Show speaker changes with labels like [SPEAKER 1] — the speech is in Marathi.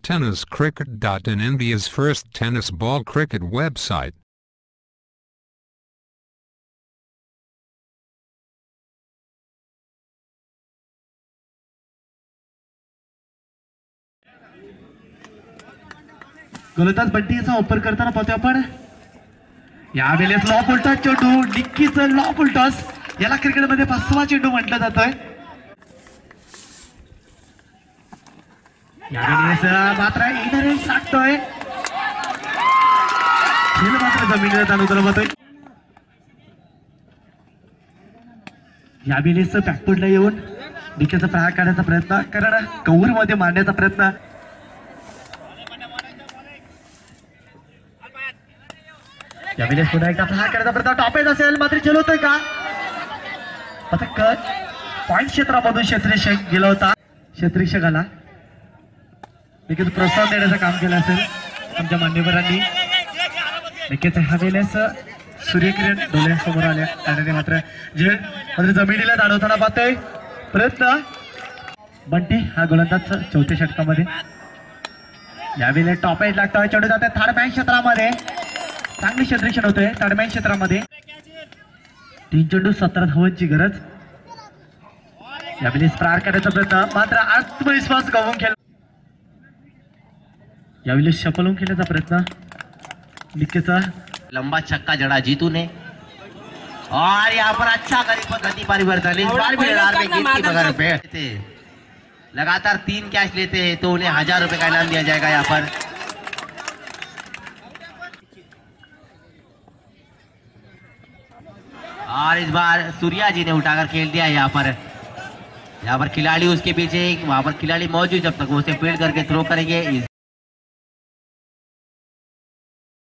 [SPEAKER 1] TennisCricket.in, India's first tennis ball cricket website.
[SPEAKER 2] गोलंदाज बंटीचा वापर करताना पाहतोय आपण यावेळेस लॉप उलटा चेंडू डिक्कीचा लॉप उलटॉस याला क्रिकेटमध्ये 5वा चेंडू म्हटलं जातोय। यावेळेस मात्र इधर लागतोय खेळ मात्र जमिनीवर ताण उतरवतोय। यावेळेस बॅकफुटला येऊन डिक्कीचा प्रहार काढण्याचा प्रयत्न कारण कव्हर मध्ये मारण्याचा प्रयत्न यावेळेस पुन्हा एकदा प्रहार करायचा प्रयत्न टॉपेज असेल मात्र चलवतोय का आता कट पॉइंट क्षेत्रामधून क्षेत्ररक्षक गेला होता क्षेत्ररक्षकाला देखील प्रोत्साहन देण्याचं काम केलं असेल आमच्या मान्यवरांनी। नक्कीच ह्या वेळेस सूर्यकिरण डोळ्यांसमोर आल्या त्याने मात्र जमिनीला जाणवताना पाहतोय प्रयत्न बंटी हा गोलंदाज चौथ्या षटकामध्ये यावेळेस टॉप एज लागतोय चेंडू जातोय थर्ड मॅन क्षेत्रामध्ये चांगली क्षेत्ररक्षण होतोय थर्ड मॅन क्षेत्रामध्ये 3 चेंडू 17 धावांची गरज। यावेळेस प्रहार करण्याचा प्रयत्न मात्र आत्मविश्वास गमावून खेळ यावेळेस शपलून खेळण्याचा प्रयत्न डिक्कीचा
[SPEAKER 3] लंबा छक्का जड़ा जीतू ने और यहाँ पर अच्छा गति परिवर्तन इस बार भी मगर पे लगातार 3 कैच लेते हैं तो उन्हें 1000 रुपए का इनाम दिया जाएगा। यहाँ पर और इस बार सूर्या जी ने उठाकर खेल दिया। यहाँ पर खिलाड़ी उसके पीछे वहां पर खिलाड़ी मौजूद जब तक वो उसे फील्ड करके थ्रो करेंगे।